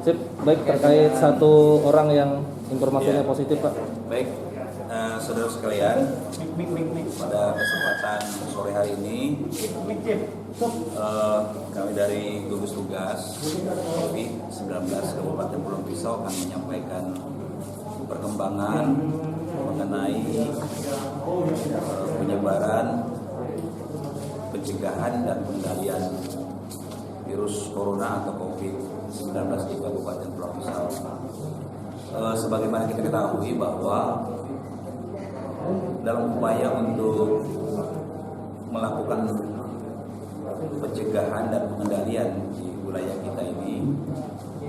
Sip, baik terkait satu orang yang informasinya positif Pak. Baik, saudara sekalian, pada kesempatan sore hari ini kami dari gugus tugas COVID-19 Kabupaten Pulau Pisau akan menyampaikan perkembangan mengenai penyebaran, pencegahan dan pengendalian virus corona atau COVID-19 di Kabupaten Pulau Pisau. Sebagaimana kita ketahui bahwa dalam upaya untuk melakukan pencegahan dan pengendalian di wilayah kita ini,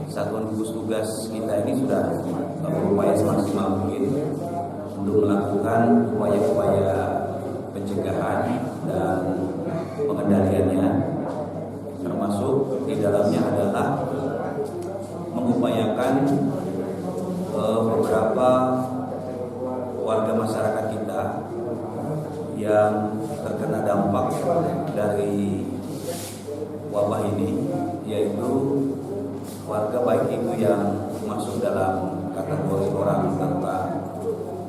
satuan gugus tugas kita ini sudah berupaya semaksimal mungkin untuk melakukan upaya-upaya pencegahan dan pengendaliannya, termasuk di dalamnya adalah mengupayakan beberapa warga masyarakat kita yang terkena dampak dari wabah ini, yaitu warga baik itu yang masuk dalam kategori orang tanpa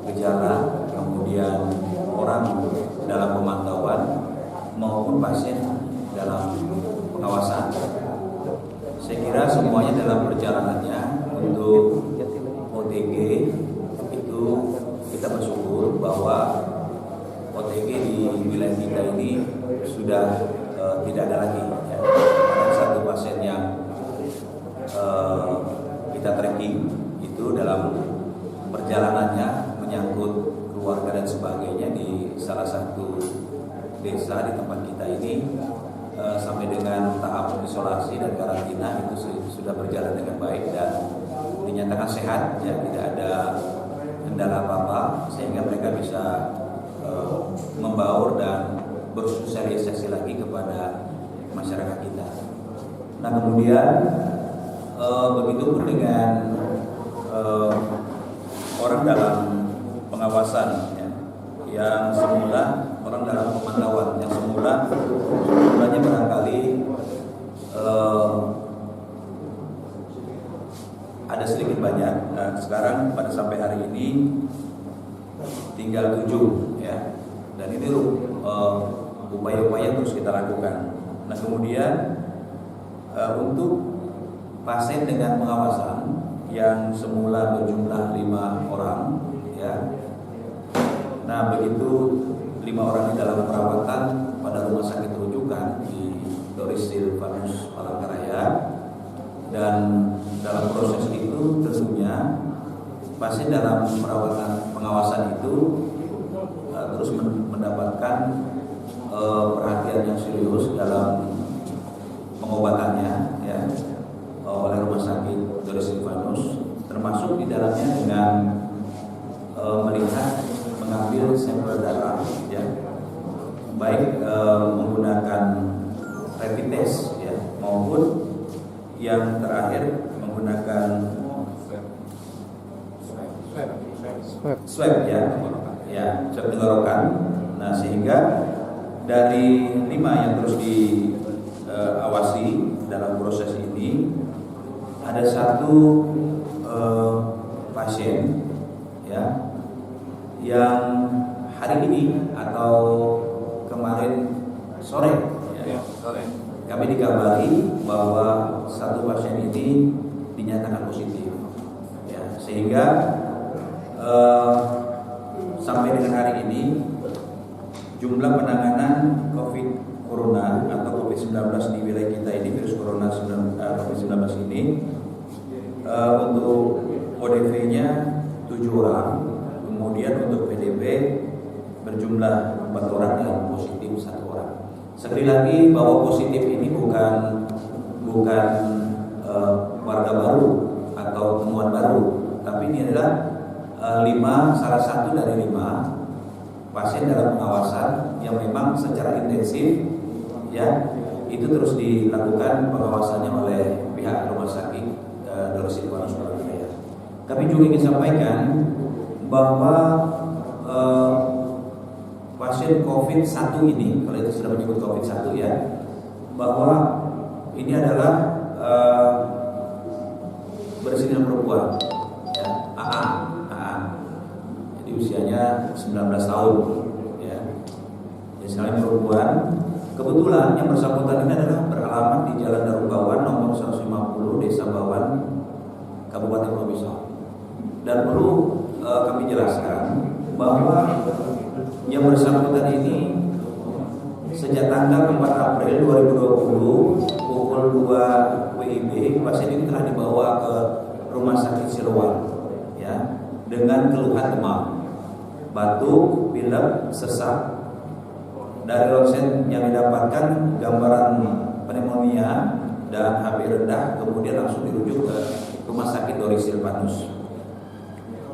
gejala, kemudian orang dalam pemantauan maupun pasien dalam pengawasan. Saya kira semuanya dalam perjalanannya untuk OTG itu kita bersyukur bahwa OTG di wilayah kita ini sudah tidak ada lagi. Ya. Ada satu pasien yang kita tracking itu dalam perjalanannya menyangkut keluarga dan sebagainya di salah satu desa di tempat kita ini, sampai dengan tahap isolasi dan karantina itu sudah berjalan dengan baik dan dinyatakan sehat, ya, tidak ada kendala apa-apa, sehingga mereka bisa membaur dan bersosialisasi lagi kepada masyarakat kita. Nah, kemudian begitu pun dengan orang dalam pengawasan, ya, yang semula orang dalam pemantauan, yang semula jumlahnya barangkali ada sedikit banyak. Nah, sekarang pada sampai hari ini tinggal 7, ya, dan ini upaya-upaya terus kita lakukan. Nah, kemudian untuk pasien dengan pengawasan yang semula berjumlah 5 orang, ya, nah begitu 5 orang ini dalam perawatan pada rumah sakit rujukan di Doris Silvanus Palangkaraya, dan dalam proses itu tentunya pasien dalam perawatan pengawasan itu terus mendapatkan perhatian yang serius dalam pengobatannya, ya, oleh rumah sakit Doris Silvanus, termasuk di dalamnya dengan melihat mengambil sampel darah, ya, baik menggunakan rapid test, ya, maupun yang terakhir menggunakan swab, ya, swab tenggorokan. Nah, sehingga dari 5 yang terus diawasi dalam proses ini, ada 1 pasien, ya, yang hari ini atau kemarin sore, ya, kami dikabari bahwa 1 pasien ini dinyatakan positif, ya, sehingga sampai dengan hari ini jumlah penanganan COVID Corona atau COVID-19 di wilayah kita ini, virus Corona COVID-19 ini, untuk ODP-nya 7 orang, kemudian untuk PDP berjumlah 4 orang dan positif 1 orang. Sekali lagi bahwa positif ini bukan warga baru atau temuan baru, tapi ini adalah 5, salah satu dari 5 pasien dalam pengawasan yang memang secara intensif, ya, itu terus dilakukan pengawasannya oleh pihak rumah sakit Doris Silvanus Palangkaraya. Kami juga ingin sampaikan bahwa pasien COVID-1 ini, kalau itu sudah menyebut COVID-1, ya, bahwa ini adalah berzina perempuan, ya, AA. Jadi usianya 19 tahun, ya. Jadi sekali perempuan. Kebetulan yang bersangkutan ini adalah beralamat di Jalan Darubawan nomor 150 Desa Bawan, Kabupaten Pulau Pisau. Dan perlu kami jelaskan bahwa yang bersangkutan ini sejak tanggal 4 April 2020 pukul 2 WIB pasien ini telah dibawa ke Rumah Sakit Siloam, ya, dengan keluhan demam, batuk, pilek, sesak. Dari ronsen yang didapatkan gambaran pneumonia dan HB rendah, kemudian langsung dirujuk ke Rumah Sakit Dori Silvanus.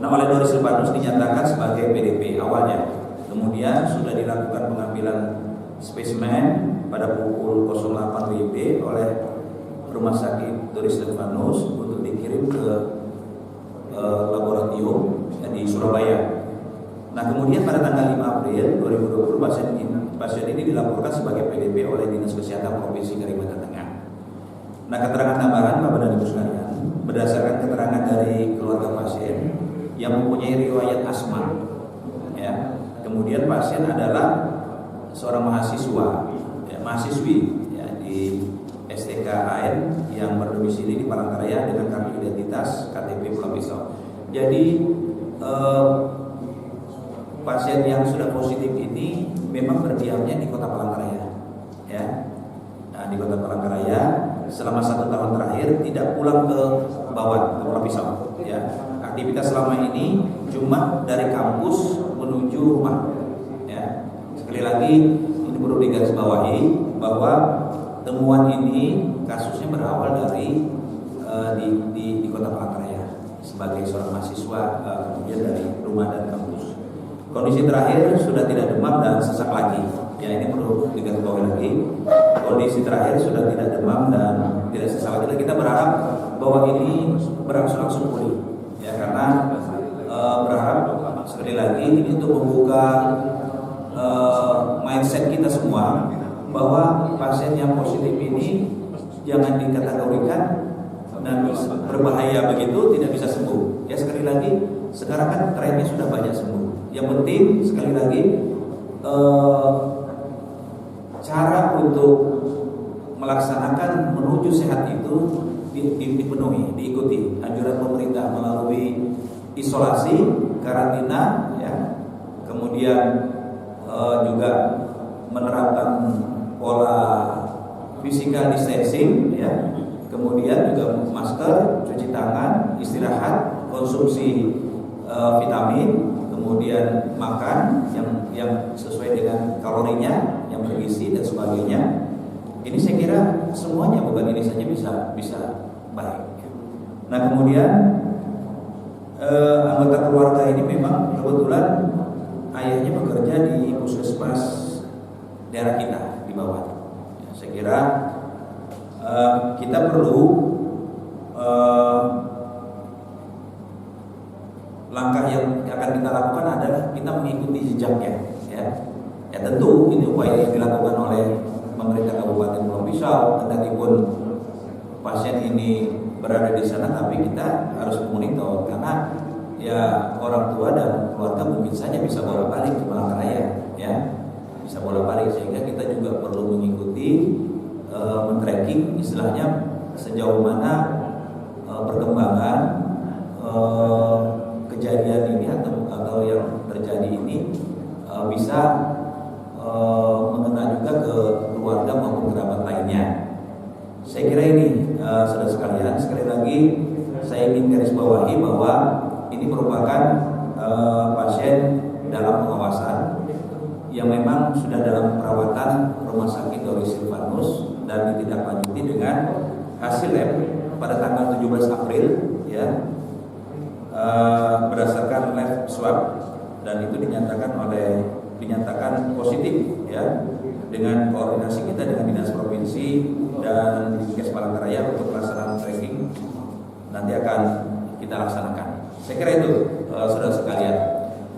Nah, oleh Dori Silvanus dinyatakan sebagai PDP awalnya. Kemudian sudah dilakukan pengambilan spesimen pada pukul 08 WIB oleh Rumah Sakit Dori Silvanus untuk dikirim ke laboratorium di Surabaya. Nah, kemudian pada tanggal 5 April 2020 pasien ini dilaporkan sebagai PDP oleh Dinas Kesehatan Provinsi Kalimantan Tengah. Nah, keterangan tambahan Bapak dan Ibu sekalian, berdasarkan keterangan dari keluarga pasien yang mempunyai riwayat asma, ya. Kemudian pasien adalah seorang mahasiswa, ya, mahasiswi, ya, di STKAN yang berdomisili di Palangkaraya dengan kartu identitas KTP Pulau Pisau. Jadi pasien yang sudah positif ini memang berdiamnya di Kota Palangkaraya, ya. Nah, di Kota Palangkaraya selama 1 tahun terakhir tidak pulang ke Bawan, ke Pulau Pisau, ya. Aktivitas selama ini cuma dari kampus menuju rumah, ya. Sekali lagi ini perlu digarisbawahi bahwa temuan ini kasusnya berawal dari di Kota Palangkaraya sebagai seorang mahasiswa, kemudian dari rumah dan kampus. Kondisi terakhir sudah tidak demam dan sesak lagi. Ya, ini perlu digarisbawahi lagi. Kondisi terakhir sudah tidak demam dan tidak sesak lagi. Kita berharap bahwa ini berangsur-angsur pulih. Ya, karena berharap sekali lagi ini untuk membuka mindset kita semua bahwa pasien yang positif ini jangan dikategorikan dan berbahaya begitu tidak bisa sembuh. Ya, sekali lagi sekarang kan trennya sudah banyak sembuh. Yang penting sekali lagi cara untuk melaksanakan menuju sehat itu dipenuhi, diikuti anjuran pemerintah melalui isolasi, karantina, ya, kemudian juga menerapkan pola physical distancing, ya, kemudian juga masker, cuci tangan, istirahat, konsumsi vitamin, kemudian makan yang sesuai dengan kalorinya, yang bergizi dan sebagainya. Ini saya kira semuanya, bukan ini saja bisa baik. Nah, kemudian anggota keluarga ini memang kebetulan ayahnya bekerja di puskesmas daerah kita di bawah. Ya, saya kira kita perlu langkah yang akan kita lakukan adalah kita mengikuti jejaknya, ya. Ya, tentu ini upaya yang dilakukan oleh pemerintah Kabupaten Pulau Pisau, kendakipun pasien ini berada di sana, tapi kita harus monitor karena ya orang tua dan keluarga mungkin saja bisa bolak-balik ke Palangkaraya, ya, bisa bolak-balik, sehingga kita juga perlu mengikuti men-tracking istilahnya sejauh mana perkembangan kejadian ini atau yang terjadi ini bisa mengena juga ke keluarga maupun kerabat lainnya. Saya kira ini saudara sekalian, sekali lagi saya ingin garis bawahi bahwa ini merupakan pasien dalam pengawasan yang memang sudah dalam perawatan Rumah Sakit Dori Silvanus dan ditindaklanjuti dengan hasil lab pada tanggal 17 April, ya, berdasarkan lab swab, dan itu dinyatakan positif, ya, dengan koordinasi kita dengan Dinas Provinsi dan Dinkes Palangkaraya untuk pelaksanaan tracking nanti akan kita laksanakan. Saya kira itu saudara sekalian.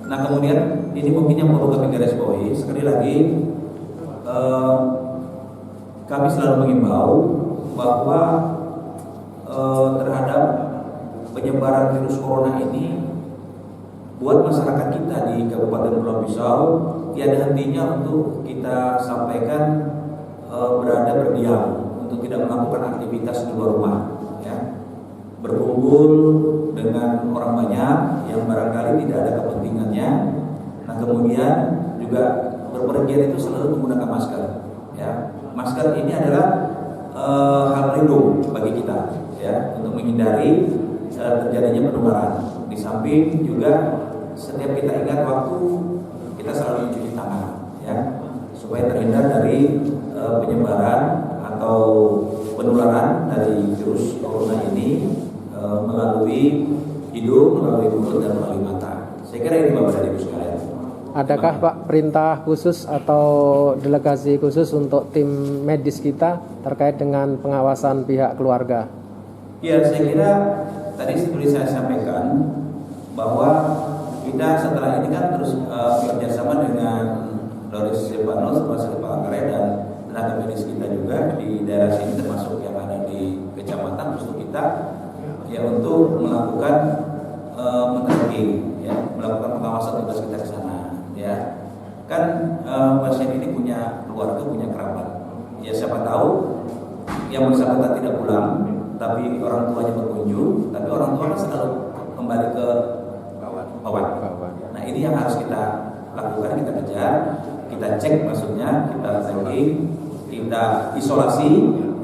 Nah, kemudian ini mungkin yang perlu kami garis bawahi sekali lagi, kami selalu mengimbau bahwa terhadap penyebaran virus corona ini buat masyarakat kita di Kabupaten Pulau Pisau tiada hentinya untuk kita sampaikan berdiam, untuk tidak melakukan aktivitas di luar rumah, ya. Berkumpul dengan orang banyak yang barangkali tidak ada kepentingannya. Nah, kemudian juga berpergian itu selalu menggunakan masker, ya. Masker ini adalah hal pelindung bagi kita, ya, untuk menghindari terjadinya penularan. Di samping juga setiap kita ingat waktu kita selalu mencuci tangan, ya, supaya terhindar dari penyebaran atau penularan dari virus corona ini melalui hidung, melalui mulut, dan melalui mata. Saya kira ini Bapak dan Ibu sekalian. Adakah Pak perintah khusus atau delegasi khusus untuk tim medis kita terkait dengan pengawasan pihak keluarga? Ya, saya kira tadi seperti saya sampaikan bahwa kita setelah ini kan terus bekerjasama dengan Doris Silvano, Rumah Sakit Palangkaraya, dan tenaga medis kita juga di daerah sini termasuk yang ada di kecamatan untuk kita ya untuk melakukan men-tracking, ya, melakukan pengawasan tugas kita ke sana, ya. Kan pasien ini punya keluarga, punya kerabat. Ya, siapa tahu yang bersangkutan tidak pulang, tapi orang tuanya berkunjung, tapi orang tua selalu kembali ke bawah. Nah, ini yang harus kita lakukan, kita kejar, kita cek maksudnya, kita tracking, kita isolasi,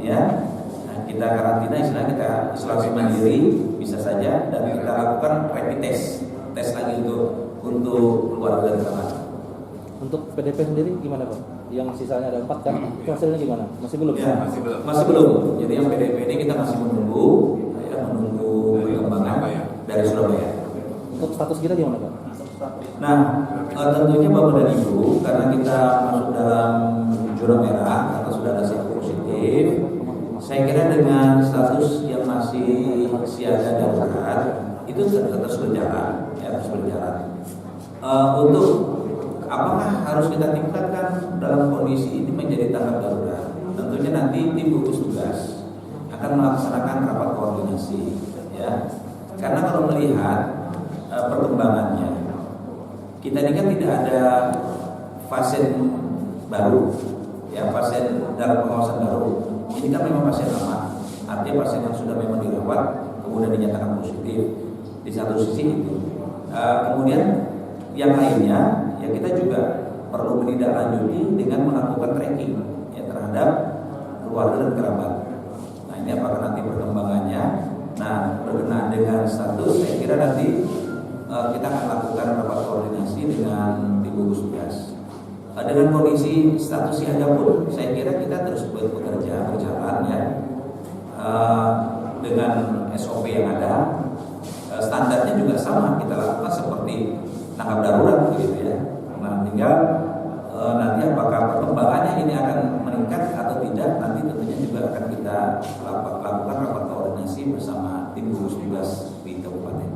ya. Nah, kita karantina, istilahnya kita isolasi mandiri bisa saja, dan kita lakukan rapid test lagi untuk keluarga dan teman. Untuk PDP sendiri gimana Pak? Yang sisanya ada 4 kan? Itu hasilnya gimana? Masih belum? Ya, masih belum. Jadi yang PDP ini kita masih menunggu perkembangan dari Surabaya. Untuk status kita gimana Pak? Nah, tentunya Bapak dan Ibu, karena kita masuk dalam zona merah atau sudah ada satu positif, saya kira dengan status yang masih siaga darurat itu terus berjalan, ya, terus berjalan. Untuk apakah harus kita tingkatkan dalam kondisi ini menjadi tanggap darurat? Tentunya nanti tim gugus tugas akan melaksanakan rapat koordinasi, ya. Karena kalau melihat perkembangannya, kita ini kan tidak ada pasien baru, ya, pasien dalam pengawasan baru. Ini kan memang pasien lama, artinya pasien yang sudah memang dirawat kemudian dinyatakan positif. Di satu sisi itu, kemudian yang lainnya, ya, kita juga perlu menindaklanjuti dengan melakukan tracking, ya, terhadap keluarga dan kerabat. Nah, ini apakah nanti perkembangannya? Nah, berkenaan dengan status, saya kira nanti kita akan lakukan rapat koordinasi dengan tim gugus tugas. Dengan kondisi status siaga pun, saya kira kita terus bekerja berjalan, ya, dengan SOP yang ada. Standarnya juga sama kita lakukan seperti tanggap darurat, begitu, ya. Nah, tinggal nanti apakah perkembangannya ini akan meningkat atau tidak, nanti tentunya juga akan kita lakukan rapat koordinasi bersama tim gugus tugas di kabupaten.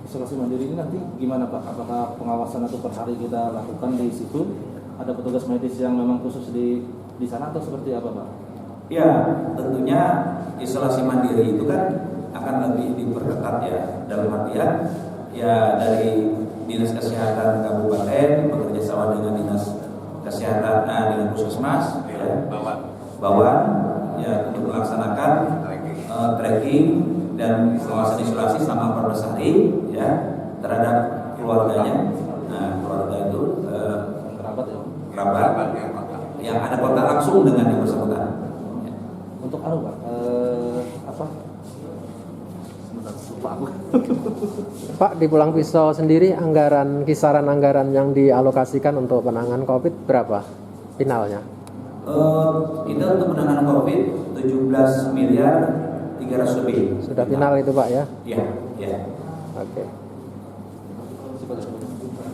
Isolasi mandiri ini nanti gimana Pak? Apakah pengawasan atau per hari kita lakukan di situ? Ada petugas medis yang memang khusus di sana atau seperti apa Pak? Ya, tentunya isolasi mandiri itu kan akan lebih diperketat, ya, dalam artian ya dari Dinas Kesehatan Kabupaten bekerja sama dengan Dinas Kesehatan dengan Puskesmas, ya, Bawang, ya, untuk melaksanakan tracking dan pengawasan isolasi selama 14 hari, ya, terhadap keluarganya. Nah, keluarga itu kerabat yang ada kontak langsung dengan yang bersangkutan. Untuk Pak, Pak, di Pulang Pisau sendiri kisaran anggaran yang dialokasikan untuk penanganan COVID berapa finalnya? Kita untuk penanganan COVID 17 miliar 300 lebih. Sudah final itu Pak, ya? Iya, iya. Oke.